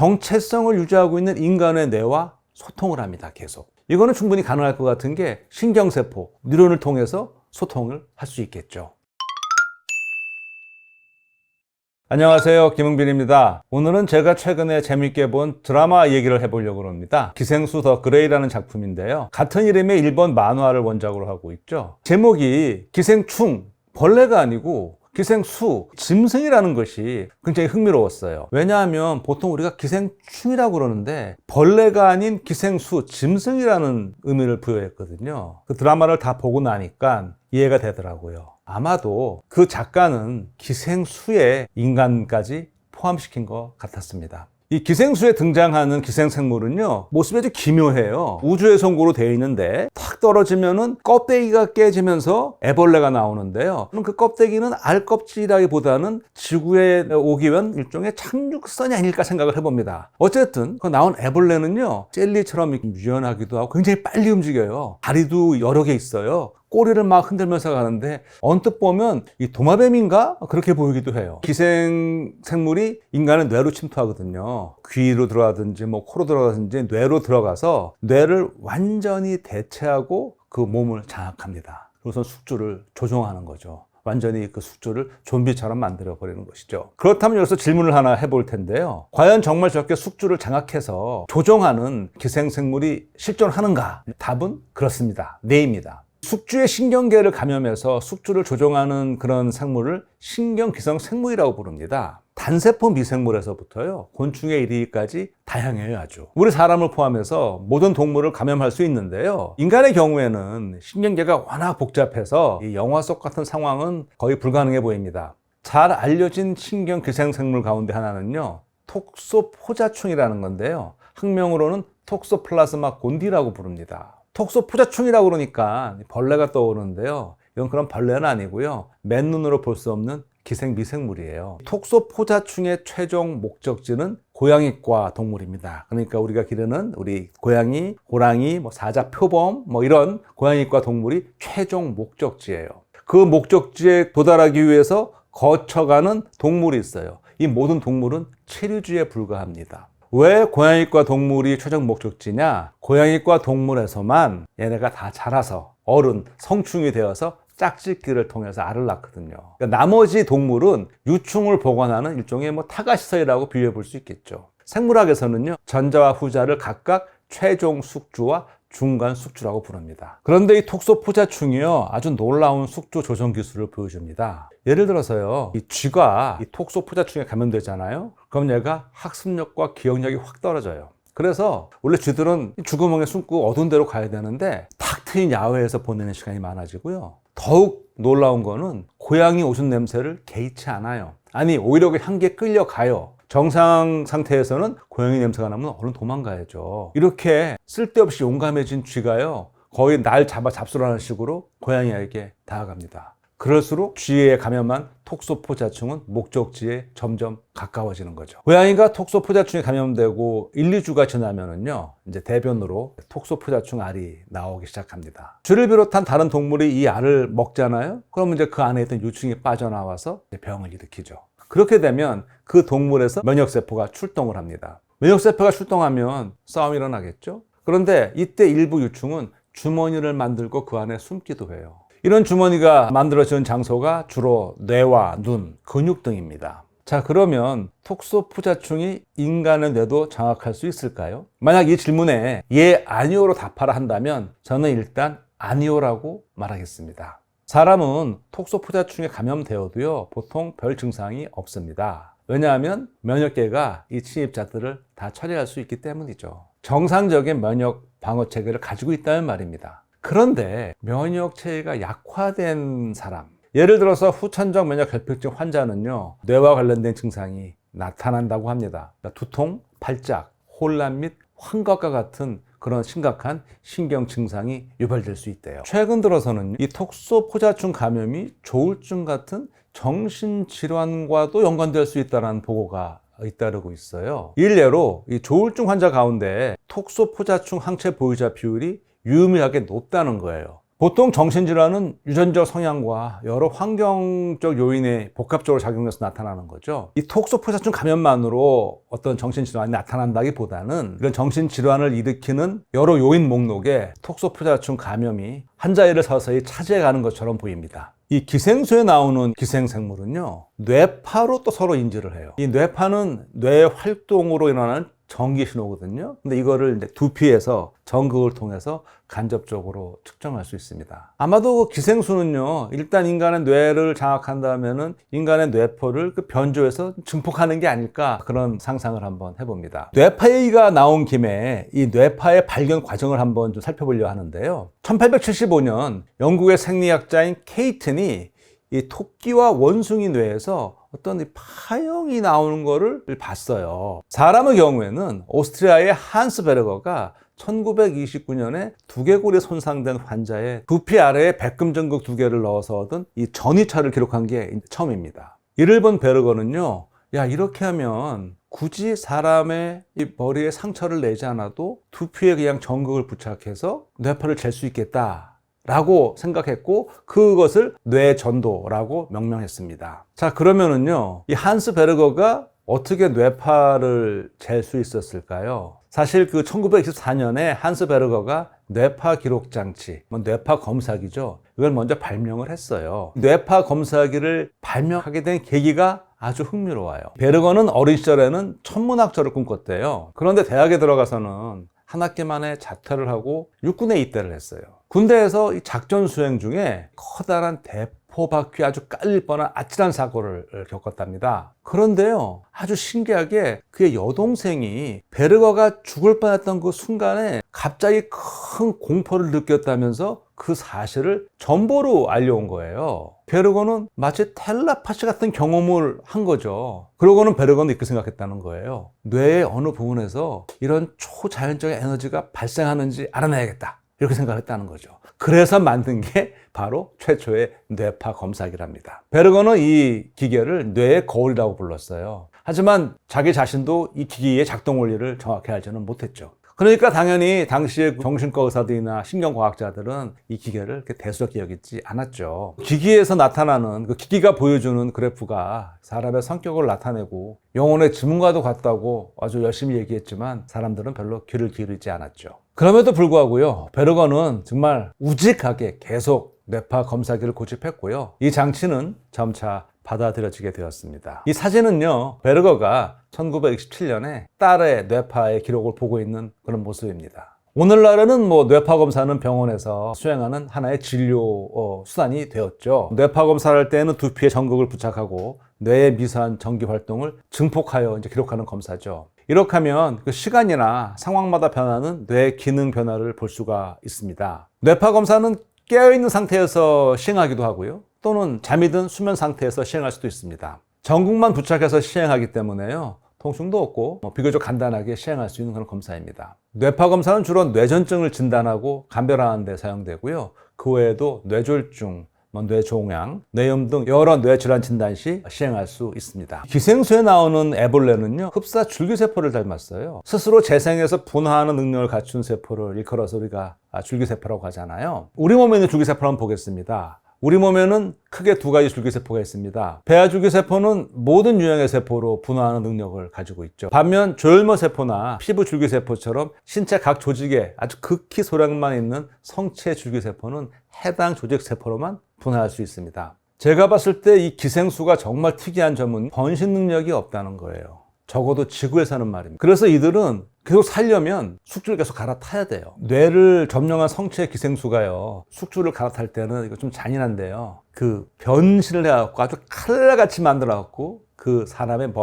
정체성을 유지하고 있는 인간의 뇌와 소통을 합니다. 계속. 이거는 충분히 가능할 것 같은 게 신경세포, 뉴런을 통해서 소통을 할 수 있겠죠. 안녕하세요, 김흥빈입니다. 오늘은 제가 최근에 재밌게 본 드라마 얘기를 해보려고 합니다. 기생수 더 그레이라는 작품인데요. 같은 이름의 일본 만화를 원작으로 하고 있죠. 제목이 기생충, 벌레가 아니고 기생수, 짐승이라는 것이 굉장히 흥미로웠어요. 왜냐하면 보통 우리가 기생충이라고 그러는데 벌레가 아닌 기생수, 짐승이라는 의미를 부여했거든요. 그 드라마를 다 보고 나니까 이해가 되더라고요. 아마도 그 작가는 기생수에 인간까지 포함시킨 것 같았습니다. 이 기생수에 등장하는 기생생물은요, 모습이 아주 기묘해요. 우주의 송구로 되어 있는데 탁 떨어지면은 껍데기가 깨지면서 애벌레가 나오는데요. 그럼 그 껍데기는 알 껍질이라기보다는 지구에 오기 위한 일종의 착륙선이 아닐까 생각을 해봅니다. 어쨌든 그 나온 애벌레는요, 젤리처럼 유연하기도 하고 굉장히 빨리 움직여요. 다리도 여러 개 있어요. 꼬리를 막 흔들면서 가는데 언뜻 보면 이 도마뱀인가? 그렇게 보이기도 해요. 기생생물이 인간의 뇌로 침투하거든요. 귀로 들어가든지 뭐 코로 들어가든지 뇌로 들어가서 뇌를 완전히 대체하고 그 몸을 장악합니다. 그래서 숙주를 조종하는 거죠. 완전히 그 숙주를 좀비처럼 만들어버리는 것이죠. 그렇다면 여기서 질문을 하나 해볼 텐데요. 과연 정말 저렇게 숙주를 장악해서 조종하는 기생생물이 실존하는가? 답은 그렇습니다. 네입니다. 숙주의 신경계를 감염해서 숙주를 조종하는 그런 생물을 신경기생생물이라고 부릅니다. 단세포 미생물에서부터요, 곤충에 이르기까지 다양해요, 아주. 우리 사람을 포함해서 모든 동물을 감염할 수 있는데요. 인간의 경우에는 신경계가 워낙 복잡해서 이 영화 속 같은 상황은 거의 불가능해 보입니다. 잘 알려진 신경기생생물 가운데 하나는요, 톡소포자충이라는 건데요. 학명으로는 톡소플라즈마 곤디라고 부릅니다. 톡소포자충이라고 그러니까 벌레가 떠오르는데요. 이건 그런 벌레는 아니고요. 맨눈으로 볼 수 없는 기생미생물이에요. 톡소포자충의 최종 목적지는 고양이과 동물입니다. 그러니까 우리가 기르는 우리 고양이, 호랑이, 사자, 표범 이런 고양이과 동물이 최종 목적지예요. 그 목적지에 도달하기 위해서 거쳐가는 동물이 있어요. 이 모든 동물은 체류주에 불과합니다. 왜 고양이과 동물이 최종 목적지냐? 고양이과 동물에서만 얘네가 다 자라서 어른, 성충이 되어서 짝짓기를 통해서 알을 낳거든요. 그러니까 나머지 동물은 유충을 보관하는 일종의 타가시설이라고 비유해 볼 수 있겠죠. 생물학에서는요, 전자와 후자를 각각 최종 숙주와 중간 숙주라고 부릅니다. 그런데 이 톡소포자충이요, 아주 놀라운 숙주 조종 기술을 보여줍니다. 예를 들어서요, 이 쥐가 이 톡소포자충에 감염되잖아요. 그럼 얘가 학습력과 기억력이 확 떨어져요. 그래서 원래 쥐들은 쥐구멍에 숨고 어두운 데로 가야 되는데 탁 트인 야외에서 보내는 시간이 많아지고요. 더욱 놀라운 거는 고양이 오줌 냄새를 개의치 않아요. 아니, 오히려 그 향기에 끌려가요. 정상 상태에서는 고양이 냄새가 나면 얼른 도망가야죠. 이렇게 쓸데없이 용감해진 쥐가요, 거의 날 잡아 잡수라는 식으로 고양이에게 다가갑니다. 그럴수록 쥐에 감염한 톡소포자충은 목적지에 점점 가까워지는 거죠. 고양이가 톡소포자충에 감염되고 1, 2주가 지나면은요, 이제 대변으로 톡소포자충 알이 나오기 시작합니다. 쥐를 비롯한 다른 동물이 이 알을 먹잖아요? 그러면 이제 그 안에 있던 유충이 빠져나와서 병을 일으키죠. 그렇게 되면 그 동물에서 면역세포가 출동을 합니다. 면역세포가 출동하면 싸움이 일어나겠죠? 그런데 이때 일부 유충은 주머니를 만들고 그 안에 숨기도 해요. 이런 주머니가 만들어지는 장소가 주로 뇌와 눈, 근육 등입니다. 자, 그러면 톡소포자충이 인간의 뇌도 장악할 수 있을까요? 만약 이 질문에 예, 아니오로 답하라 한다면 저는 일단 아니오라고 말하겠습니다. 사람은 톡소포자충에 감염되어도요, 보통 별 증상이 없습니다. 왜냐하면 면역계가 이 침입자들을 다 처리할 수 있기 때문이죠. 정상적인 면역 방어 체계를 가지고 있다는 말입니다. 그런데 면역 체계가 약화된 사람, 예를 들어서 후천적 면역 결핍증 환자는요, 뇌와 관련된 증상이 나타난다고 합니다. 그러니까 두통, 발작, 혼란 및 환각과 같은 그런 심각한 신경 증상이 유발될 수 있대요. 최근 들어서는 이 톡소포자충 감염이 조울증 같은 정신질환과도 연관될 수 있다는 보고가 잇따르고 있어요. 일례로 이 조울증 환자 가운데 톡소포자충 항체 보유자 비율이 유의미하게 높다는 거예요. 보통 정신질환은 유전적 성향과 여러 환경적 요인에 복합적으로 작용해서 나타나는 거죠. 이 톡소포사충 감염만으로 어떤 정신질환이 나타난다기보다는 이런 정신질환을 일으키는 여러 요인 목록에 톡소포사충 감염이 환자를 서서히 차지해가는 것처럼 보입니다. 이 기생수에 나오는 기생생물은요, 뇌파로 또 서로 인지를 해요. 이 뇌파는 뇌 활동으로 일어나는 전기 신호거든요. 근데 이거를 이제 두피에서 전극을 통해서 간접적으로 측정할 수 있습니다. 아마도 기생수는요, 일단 인간의 뇌를 장악한다면은 인간의 뇌포를 변조해서 증폭하는 게 아닐까, 그런 상상을 한번 해봅니다. 뇌파 얘기가 나온 김에 이 뇌파의 발견 과정을 한번 좀 살펴보려고 하는데요. 1875년 영국의 생리학자인 케이튼이 이 토끼와 원숭이 뇌에서 어떤 파형이 나오는 거를 봤어요. 사람의 경우에는 오스트리아의 한스 베르거가 1929년에 두개골이 손상된 환자의 두피 아래에 백금 전극 2개를 넣어서 얻은 이 전이차를 기록한 게 처음입니다. 이를 본 베르거는요, 야, 이렇게 하면 굳이 사람의 이 머리에 상처를 내지 않아도 두피에 그냥 전극을 부착해서 뇌파를 잴 수 있겠다 라고 생각했고, 그것을 뇌전도라고 명명했습니다. 자, 그러면은요, 이 한스 베르거가 어떻게 뇌파를 잴 수 있었을까요? 사실 그 1924년에 한스 베르거가 뇌파 기록 장치, 뇌파 검사기죠. 이걸 먼저 발명을 했어요. 뇌파 검사기를 발명하게 된 계기가 아주 흥미로워요. 베르거는 어린 시절에는 천문학자를 꿈꿨대요. 그런데 대학에 들어가서는 한 학기 만에 자퇴를 하고 육군에 입대를 했어요. 군대에서 이 작전 수행 중에 커다란 대포 바퀴 아주 깔릴 뻔한 아찔한 사고를 겪었답니다. 그런데요, 아주 신기하게 그의 여동생이 베르거가 죽을 뻔했던 그 순간에 갑자기 큰 공포를 느꼈다면서 그 사실을 전보로 알려온 거예요. 베르거는 마치 텔레파시 같은 경험을 한 거죠. 그러고는 베르거는 이렇게 생각했다는 거예요. 뇌의 어느 부분에서 이런 초자연적인 에너지가 발생하는지 알아내야겠다, 이렇게 생각했다는 거죠. 그래서 만든 게 바로 최초의 뇌파 검사기랍니다. 베르거는 이 기계를 뇌의 거울이라고 불렀어요. 하지만 자기 자신도 이 기기의 작동 원리를 정확히 알지는 못했죠. 그러니까 당연히 당시의 정신과 의사들이나 신경과학자들은 이 기계를 이렇게 대수롭게 여기지 않았죠. 기기에서 나타나는, 그 기기가 보여주는 그래프가 사람의 성격을 나타내고 영혼의 지문과도 같다고 아주 열심히 얘기했지만 사람들은 별로 귀를 기울이지 않았죠. 그럼에도 불구하고요, 베르거는 정말 우직하게 계속 뇌파 검사기를 고집했고요. 이 장치는 점차 받아들여지게 되었습니다. 이 사진은요, 베르거가 1927년에 딸의 뇌파의 기록을 보고 있는 그런 모습입니다. 오늘날에는 뇌파 검사는 병원에서 수행하는 하나의 진료 수단이 되었죠. 뇌파 검사를 할 때는 두피에 전극을 부착하고 뇌의 미세한 전기 활동을 증폭하여 이제 기록하는 검사죠. 이렇게 하면 그 시간이나 상황마다 변하는 뇌 기능 변화를 볼 수가 있습니다. 뇌파 검사는 깨어있는 상태에서 시행하기도 하고요, 또는 잠이 든 수면 상태에서 시행할 수도 있습니다. 전극만 부착해서 시행하기 때문에요, 통증도 없고 비교적 간단하게 시행할 수 있는 그런 검사입니다. 뇌파 검사는 주로 뇌전증을 진단하고 감별하는 데 사용되고요, 그 외에도 뇌졸중, 뇌종양, 뇌염 등 여러 뇌질환 진단 시 시행할 수 있습니다. 기생수에 나오는 애벌레는요, 흡사 줄기세포를 닮았어요. 스스로 재생해서 분화하는 능력을 갖춘 세포를 일컬어서 우리가 줄기세포라고 하잖아요. 우리 몸에 있는 줄기세포를 한번 보겠습니다. 우리 몸에는 크게 2가지 줄기세포가 있습니다. 배아 줄기세포는 모든 유형의 세포로 분화하는 능력을 가지고 있죠. 반면 조혈모세포나 피부 줄기세포처럼 신체 각 조직에 아주 극히 소량만 있는 성체 줄기세포는 해당 조직세포로만 분화할 수 있습니다. 제가 봤을 때 이 기생수가 정말 특이한 점은 번식 능력이 없다는 거예요. 적어도 지구에서는 말입니다. 그래서 이들은 계속 살려면 숙주를 계속 갈아타야 돼요. 뇌를 점령한 성체 기생수가요, 숙주를 갈아탈 때는 이거 좀 잔인한데요, 그 변신을 해갖고 아주 칼날같이 만들어갖고 그 사람의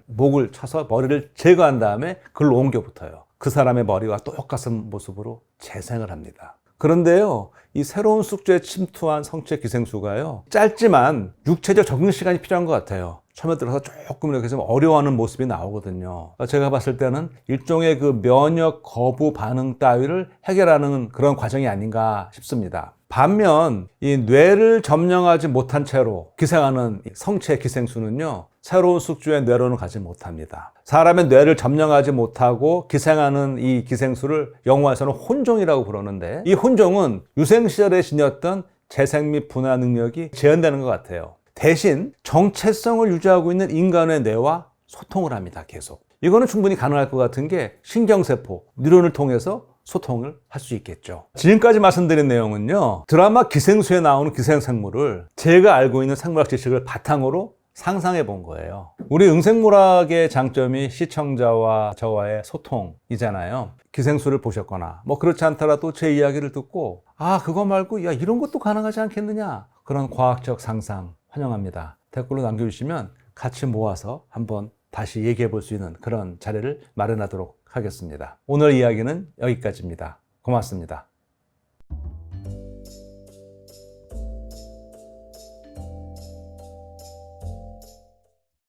목을 쳐서 머리를 제거한 다음에 그걸로 옮겨 붙어요. 그 사람의 머리와 똑같은 모습으로 재생을 합니다. 그런데요, 이 새로운 숙주에 침투한 성체 기생수가요, 짧지만 육체적 적응 시간이 필요한 것 같아요. 처음에 들어서 조금 이렇게 좀 어려워하는 모습이 나오거든요. 제가 봤을 때는 일종의 그 면역 거부 반응 따위를 해결하는 그런 과정이 아닌가 싶습니다. 반면 이 뇌를 점령하지 못한 채로 기생하는 성체 기생수는요, 새로운 숙주의 뇌로는 가지 못합니다. 사람의 뇌를 점령하지 못하고 기생하는 이 기생수를 영화에서는 혼종이라고 부르는데, 이 혼종은 유생시절에 지녔던 재생 및 분화 능력이 제한되는 것 같아요. 대신 정체성을 유지하고 있는 인간의 뇌와 소통을 합니다. 계속. 이거는 충분히 가능할 것 같은 게 신경세포, 뉴런을 통해서 소통을 할 수 있겠죠. 지금까지 말씀드린 내용은요, 드라마 기생수에 나오는 기생생물을 제가 알고 있는 생물학 지식을 바탕으로 상상해 본 거예요. 우리 응생물학의 장점이 시청자와 저와의 소통이잖아요. 기생수를 보셨거나 뭐 그렇지 않더라도 제 이야기를 듣고 그거 말고 야 이런 것도 가능하지 않겠느냐, 그런 과학적 상상 환영합니다. 댓글로 남겨주시면 같이 모아서 한번 다시 얘기해 볼 수 있는 그런 자리를 마련하도록 하겠습니다. 오늘 이야기는 여기까지입니다. 고맙습니다.